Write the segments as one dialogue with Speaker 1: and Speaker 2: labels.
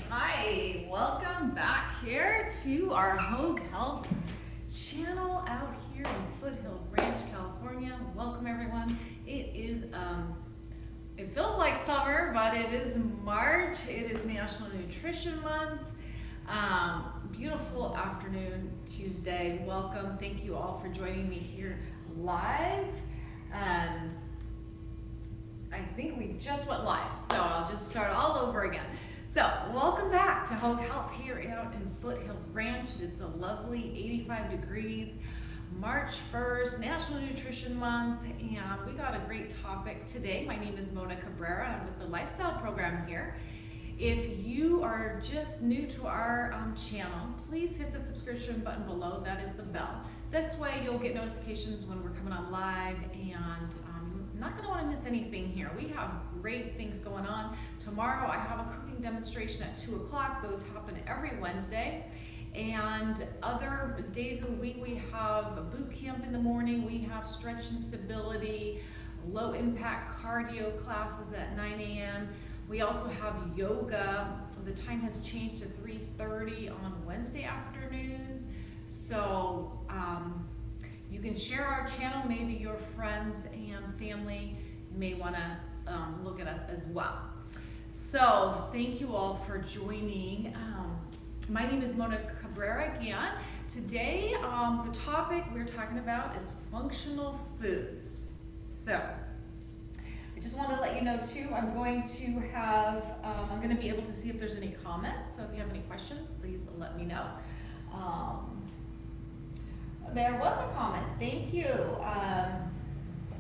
Speaker 1: Hi, welcome back here to our Hogue Health channel out here in Foothill Ranch, California. Welcome everyone. It feels like summer, but it is March. It is National Nutrition Month. Beautiful afternoon, Tuesday. Welcome. Thank you all for joining me here live. I think we just went live, so I'll just start all over again. So, welcome back to Hogue Health here out in Foothill Ranch. It's a lovely 85 degrees, March 1st, National Nutrition Month, and we got a great topic today. My name is Mona Cabrera, and I'm with the Lifestyle Program here. If you are just new to our channel, please hit the subscription button below. That is the bell. This way you'll get notifications when we're coming on live, and you're not going to want to miss anything here. We have great things going on. Tomorrow I have a cooking demonstration at 2 o'clock. Those happen every Wednesday. And other days of the week we have a boot camp in the morning. We have stretch and stability, low impact cardio classes at 9 a.m. We also have yoga. The time has changed to 3:30 on Wednesday afternoons. So you can share our channel. Maybe your friends and family may want to look at us as well. So thank you all for joining. My name is Mona Cabrera again. Today, the topic we're talking about is functional foods. So I just want to let you know too, I'm going to be able to see if there's any comments. So if you have any questions, please let me know. There was a comment. Thank you.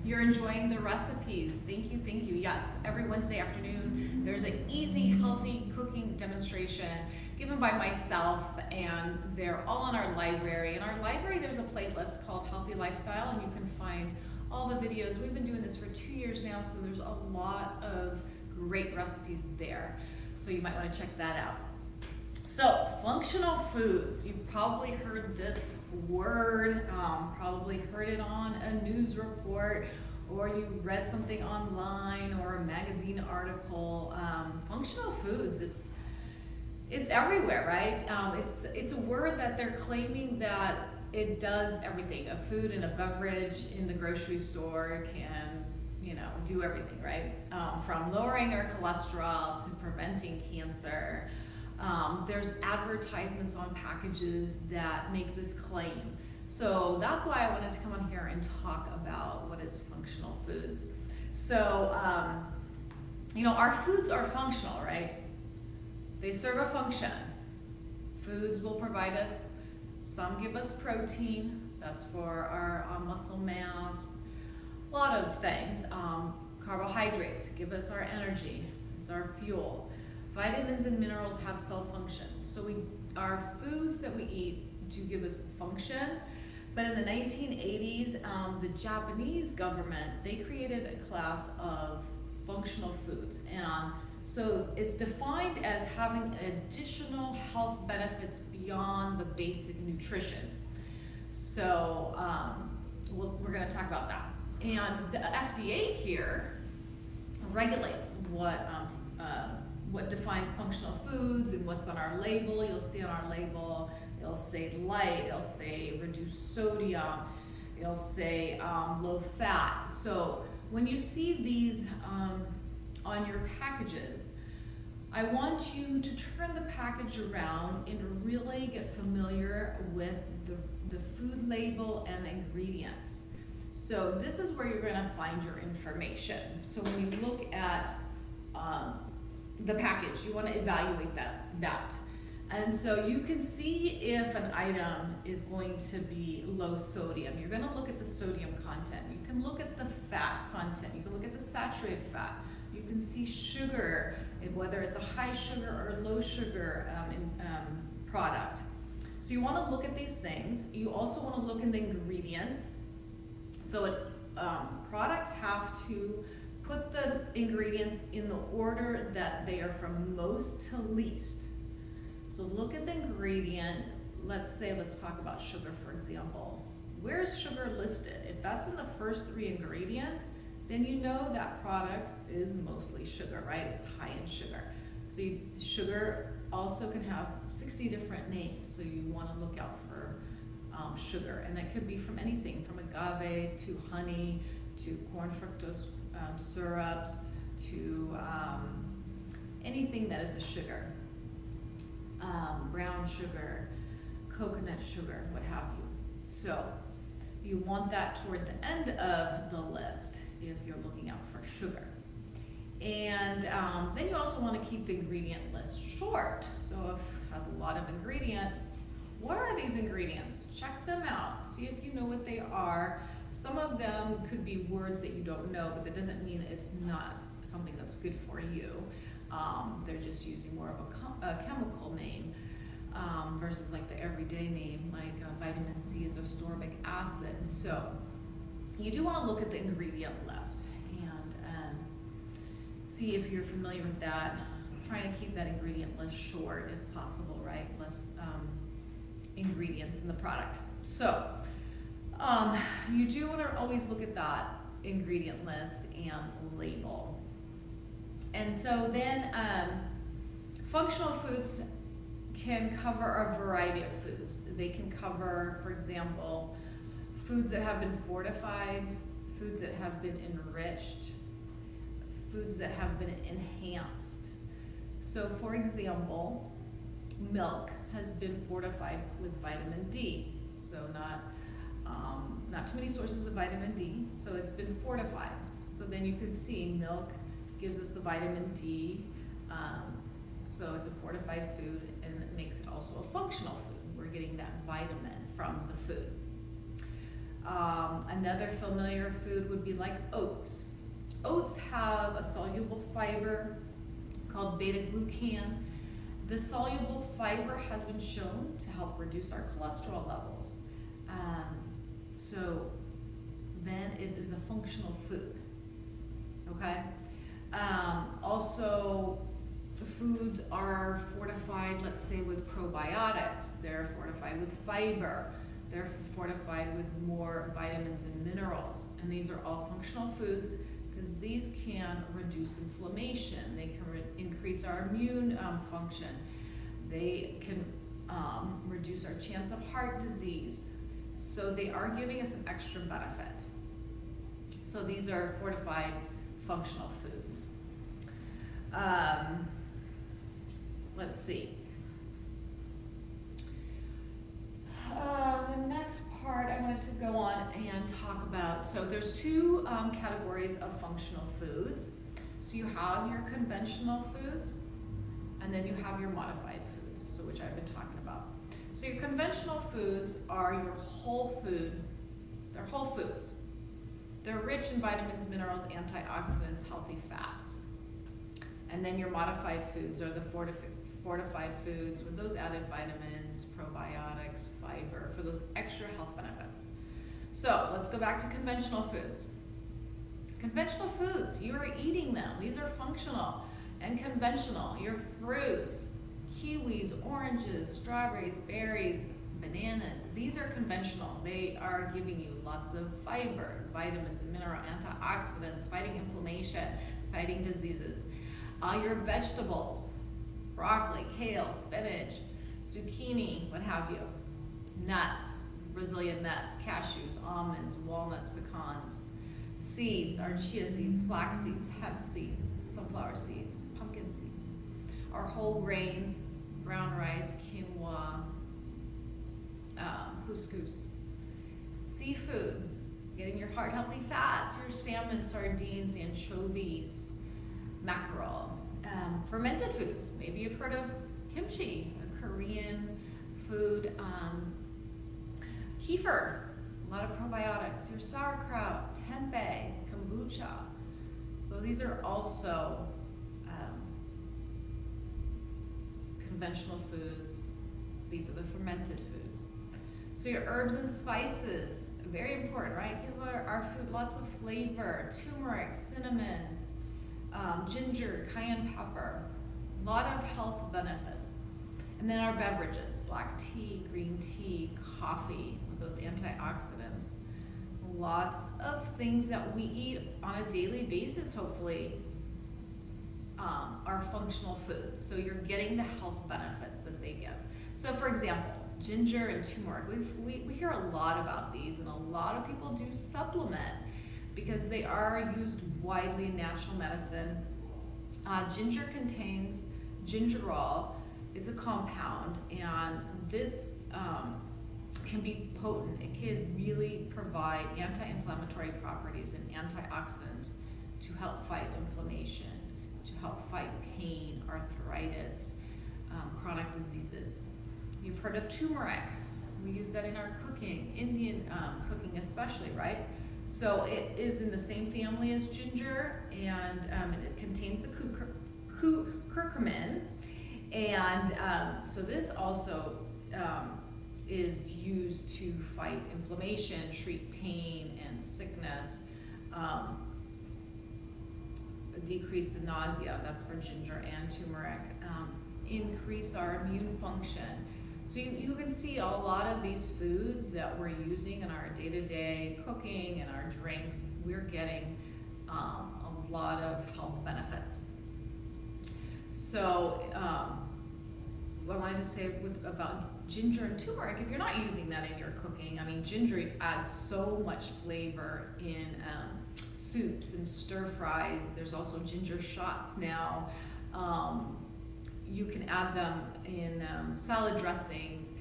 Speaker 1: You're enjoying the recipes. Thank you. Yes, every Wednesday afternoon, there's an easy, healthy cooking demonstration given by myself, and they're all in our library. In our library, there's a playlist called Healthy Lifestyle, and you can find all the videos. We've been doing this for 2 years now, so there's a lot of great recipes there. So you might want to check that out. So, functional foods. You've probably heard this word, probably heard it on a news report, or you read something online or a magazine article. Functional foods, it's everywhere, right? It's a word that they're claiming that it does everything. A food and a beverage in the grocery store can, do everything, right? From lowering our cholesterol to preventing cancer. There's advertisements on packages that make this claim. So that's why I wanted to come on here and talk about what is functional foods. So, our foods are functional, right? They serve a function. Foods will provide us, some give us protein, that's for our muscle mass, a lot of things. Carbohydrates give us our energy, it's our fuel. Vitamins and minerals have cell function. So our foods that we eat do give us function. But in the 1980s, the Japanese government, they created a class of functional foods. And so it's defined as having additional health benefits beyond the basic nutrition. So we're going to talk about that. And the FDA here regulates what defines functional foods and what's on our label. You'll see on our label, it'll say light, it'll say reduced sodium, it'll say low fat. So when you see these on your packages, I want you to turn the package around and really get familiar with the food label and the ingredients. So this is where you're gonna find your information. So when you look at the package, you want to evaluate that. And so you can see if an item is going to be low sodium. You're going to look at the sodium content. You can look at the fat content. You can look at the saturated fat. You can see sugar, whether it's a high sugar or low sugar product. So you want to look at these things. You also want to look in the ingredients. So products have to put the ingredients in the order that they are from most to least. So look at the ingredient. Let's talk about sugar, for example. Where's sugar listed? If that's in the first 3 ingredients, then you know that product is mostly sugar, right? It's high in sugar. So sugar also can have 60 different names, so you want to look out for sugar, and that could be from anything from agave to honey to corn fructose syrups to anything that is a sugar, brown sugar, coconut sugar, what have you. So you want that toward the end of the list if you're looking out for sugar. And then you also want to keep the ingredient list short. So if it has a lot of ingredients, what are these ingredients? Check them out, see if you know what they are. Some of them could be words that you don't know, but that doesn't mean it's not something that's good for you. They're just using more of a chemical name versus like the everyday name, like vitamin C is ascorbic acid. So you do want to look at the ingredient list and see if you're familiar with that. Trying to keep that ingredient list short if possible, right? Less ingredients in the product. So you do want to always look at that ingredient list and label. And so then functional foods can cover a variety of foods. They can cover, for example, foods that have been fortified, foods that have been enriched, foods that have been enhanced. So for example, milk has been fortified with vitamin D. So not too many sources of vitamin D, so it's been fortified. So then you could see milk gives us the vitamin D, so it's a fortified food, and it makes it also a functional food. We're getting that vitamin from the food. Another familiar food would be like oats. Oats have a soluble fiber called beta-glucan. The soluble fiber has been shown to help reduce our cholesterol levels. So then it is a functional food, okay? Also, the foods are fortified, let's say, with probiotics. They're fortified with fiber. They're fortified with more vitamins and minerals. And these are all functional foods because these can reduce inflammation. They can increase our immune function. They can reduce our chance of heart disease. So they are giving us an extra benefit. So these are fortified functional foods. Let's see. The next part I wanted to go on and talk about, so there's two categories of functional foods. So you have your conventional foods, and then you have your modified foods, so which I've been talking about. So your conventional foods are your whole food. They're whole foods. They're rich in vitamins, minerals, antioxidants, healthy fats. And then your modified foods are the fortified foods with those added vitamins, probiotics, fiber, for those extra health benefits. So let's go back to conventional foods. Conventional foods, you are eating them. These are functional and conventional. Your fruits, kiwis, oranges, strawberries, berries, bananas, these are conventional. They are giving you lots of fiber, vitamins and mineral antioxidants, fighting inflammation, fighting diseases. Your vegetables, broccoli, kale, spinach, zucchini, what have you. Nuts, Brazilian nuts, cashews, almonds, walnuts, pecans. Seeds, our chia seeds, flax seeds, hemp seeds, sunflower seeds, pumpkin seeds. Our whole grains, brown rice, quinoa, couscous. Seafood, getting your heart healthy fats, your salmon, sardines, anchovies, mackerel. Fermented foods, maybe you've heard of kimchi, a Korean food. Kefir, a lot of probiotics. Your sauerkraut, tempeh, kombucha. So these are also conventional foods. These are the fermented foods. So your herbs and spices, very important, right? Give our food lots of flavor. Turmeric, cinnamon, ginger, cayenne pepper, a lot of health benefits. And then our beverages, black tea, green tea, coffee, with those antioxidants. Lots of things that we eat on a daily basis, hopefully, are functional foods. So you're getting the health benefits that they give. So for example, ginger and turmeric, we hear a lot about these, and a lot of people do supplement because they are used widely in natural medicine. Ginger contains gingerol. It's a compound, and this can be potent. It can really provide anti-inflammatory properties and antioxidants to help fight inflammation, to help fight pain, arthritis, chronic diseases. You've heard of turmeric. We use that in our cooking, Indian cooking especially, right? So it is in the same family as ginger, and it contains the curcumin. And so this also is used to fight inflammation, treat pain and sickness, decrease the nausea, that's for ginger and turmeric, increase our immune function. So you can see a lot of these foods that we're using in our day-to-day cooking and our drinks, we're getting a lot of health benefits. So what I wanted to say about ginger and turmeric, if you're not using that in your cooking, I mean, ginger adds so much flavor in soups and stir fries. There's also ginger shots now. You can add them in salad dressings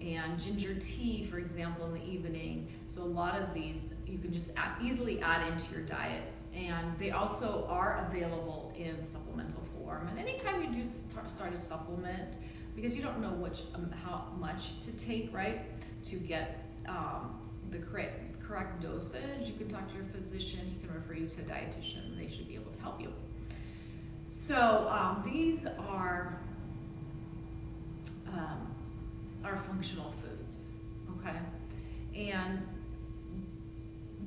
Speaker 1: and ginger tea, for example, in the evening. So a lot of these you can just easily add into your diet. And they also are available in supplemental form. And anytime you do start a supplement, because you don't know how much to take, right, to get the correct dosage, you can talk to your physician. He can refer you to a dietitian. They should be able to help you. So these are functional foods, okay? And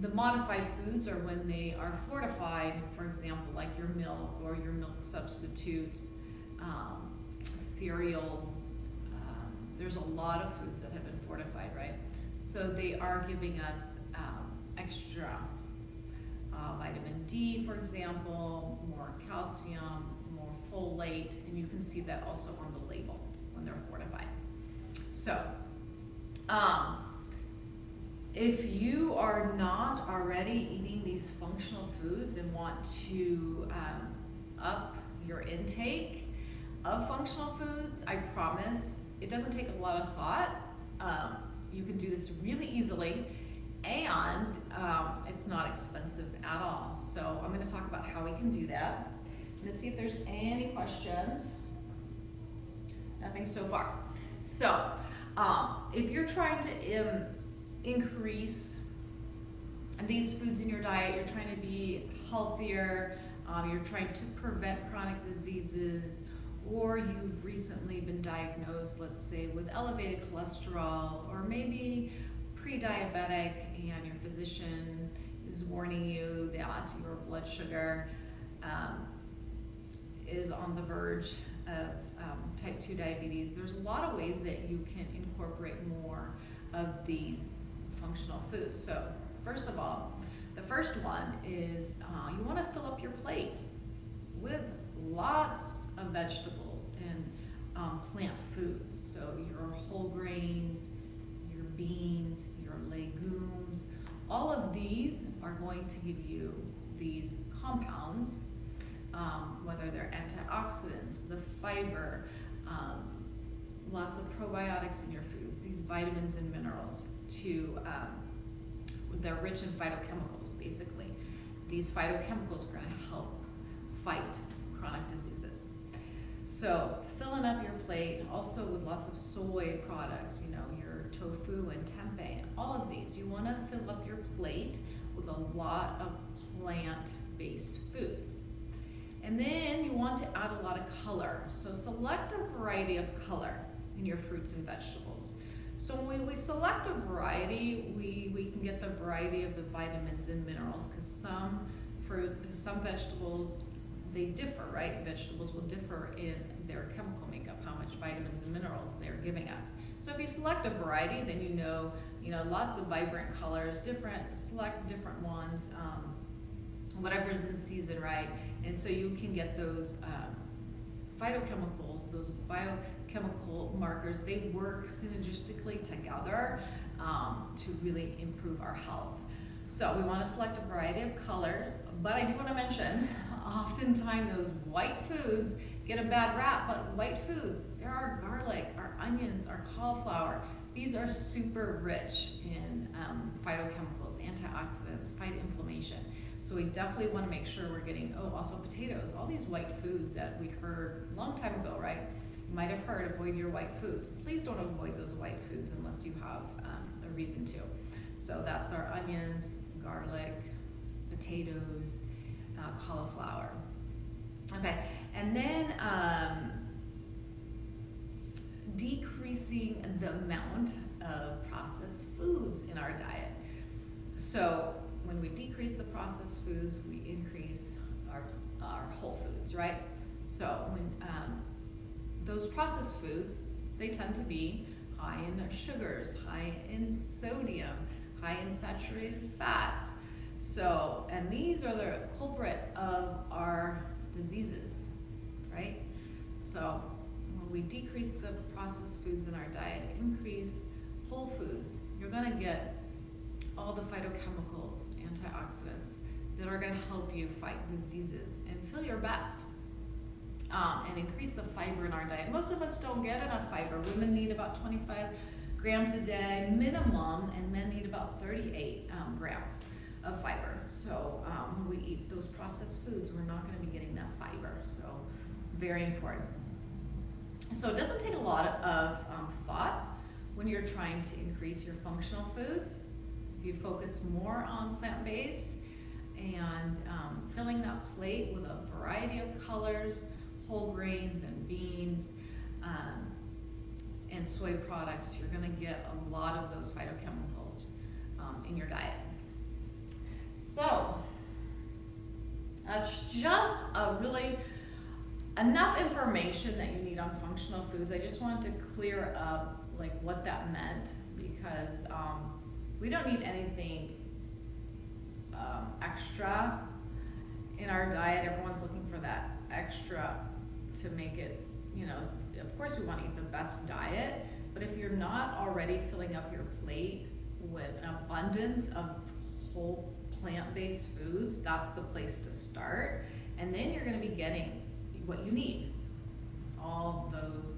Speaker 1: the modified foods are when they are fortified, for example, like your milk or your milk substitutes, cereals. There's a lot of foods that have been fortified, right? So they are giving us extra vitamin D, for example, more calcium, more folate, and you can see that also on the label when they're fortified. So, if you are not already eating these functional foods and want to up your intake of functional foods, I promise it doesn't take a lot of thought. You can do this really easily, and it's not expensive at all. So I'm going to talk about how we can do that. Let's see if there's any questions. Nothing so far. So if you're trying to increase these foods in your diet, you're trying to be healthier, you're trying to prevent chronic diseases, or you've recently been diagnosed, let's say, with elevated cholesterol, or maybe pre-diabetic, and your physician is warning you that your blood sugar is on the verge of type 2 diabetes. There's a lot of ways that you can incorporate more of these functional foods. So first of all, the first one is you want to fill up your plate with lots of vegetables and plant foods. So your whole grains, your beans, your legumes, all of these are going to give you these compounds, whether they're antioxidants, the fiber, lots of probiotics in your foods, these vitamins and minerals they're rich in phytochemicals, basically. These phytochemicals are going to help fight chronic diseases. So filling up your plate also with lots of soy products, your tofu and tempeh, all of these. You want to fill up your plate with a lot of plant-based foods. And then you want to add a lot of color. So select a variety of color in your fruits and vegetables. So when we select a variety, we can get the variety of the vitamins and minerals, because some vegetables, they differ, right? Vegetables will differ in their chemical makeup, how much vitamins and minerals they're giving us. So if you select a variety, then you know lots of vibrant colors, select different ones. whatever's in season, right? And so you can get those phytochemicals, those biochemical markers, they work synergistically together to really improve our health. So we want to select a variety of colors, but I do want to mention, oftentimes those white foods get a bad rap, but white foods, there are garlic, our onions, our cauliflower. These are super rich in phytochemicals, antioxidants, fight inflammation. So we definitely want to make sure we're getting, also potatoes, all these white foods that we heard a long time ago, right? You might have heard, avoid your white foods. Please don't avoid those white foods unless you have a reason to. So that's our onions, garlic, potatoes, cauliflower. Okay, and then decreasing the amount of processed foods in our diet. So when we decrease the processed foods, we increase our whole foods, right? So when those processed foods, they tend to be high in sugars, high in sodium, high in saturated fats. So, and these are the culprit of our diseases, right? So when we decrease the processed foods in our diet, increase whole foods, you're gonna get all the phytochemicals, antioxidants that are gonna help you fight diseases and feel your best. And increase the fiber in our diet. Most of us don't get enough fiber. Women need about 25 grams a day minimum, and men need about 38 grams of fiber. So when we eat those processed foods, we're not going to be getting that fiber. So very important. So it doesn't take a lot of thought when you're trying to increase your functional foods. If you focus more on plant-based and filling that plate with a variety of colors, whole grains and beans, and soy products, you're gonna get a lot of those phytochemicals in your diet. So that's just a really enough information that you need on functional foods. I just wanted to clear up like what that meant, because we don't need anything extra in our diet. Everyone's looking for that extra to make it, you know, of course we want to eat the best diet, but if you're not already filling up your plate with an abundance of whole plant-based foods, that's the place to start. And then you're going to be getting what you need, all those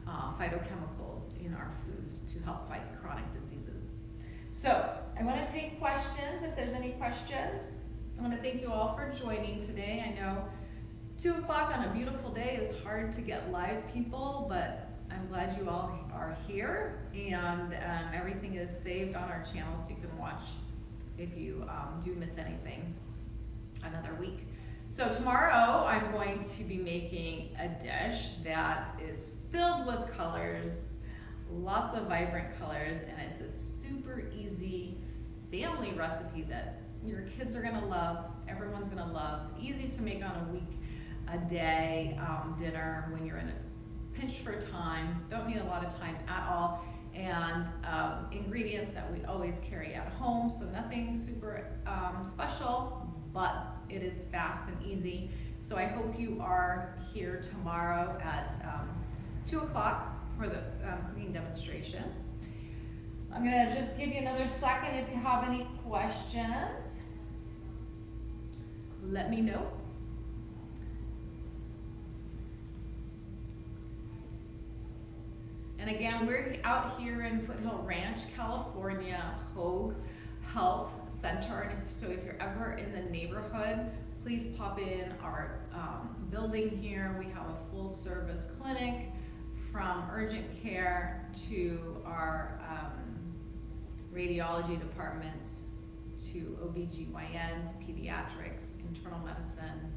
Speaker 1: phytochemicals in our foods to help fight chronic diseases. So I want to take questions if there's any questions. I want to thank you all for joining today. I know 2 o'clock on a beautiful day is hard to get live people, but I'm glad you all are here, and everything is saved on our channel so you can watch if you do miss anything another week. So tomorrow I'm going to be making a dish that is filled with colors, lots of vibrant colors, and it's a super easy family recipe that your kids are gonna love, everyone's gonna love, easy to make on a day dinner when you're in a pinch for time, don't need a lot of time at all, and ingredients that we always carry at home, so nothing super special, but it is fast and easy. So I hope you are here tomorrow at 2 o'clock for the cooking demonstration. I'm gonna just give you another second. If you have any questions, let me know. And again, we're out here in Foothill Ranch, California, Hoag Health Center. And so if you're ever in the neighborhood, please pop in our building here. We have a full service clinic, from urgent care to our radiology departments, to OBGYNs, pediatrics, internal medicine.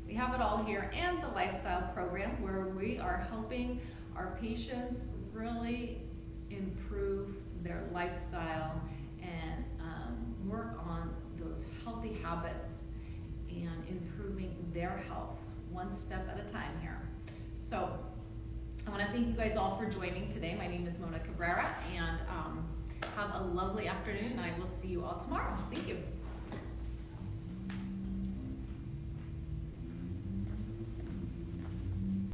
Speaker 1: We have it all here, and the lifestyle program where we are helping our patients really improve their lifestyle and work on those healthy habits and improving their health one step at a time here. So I want to thank you guys all for joining today. My name is Mona Cabrera, and have a lovely afternoon, and I will see you all tomorrow. Thank you.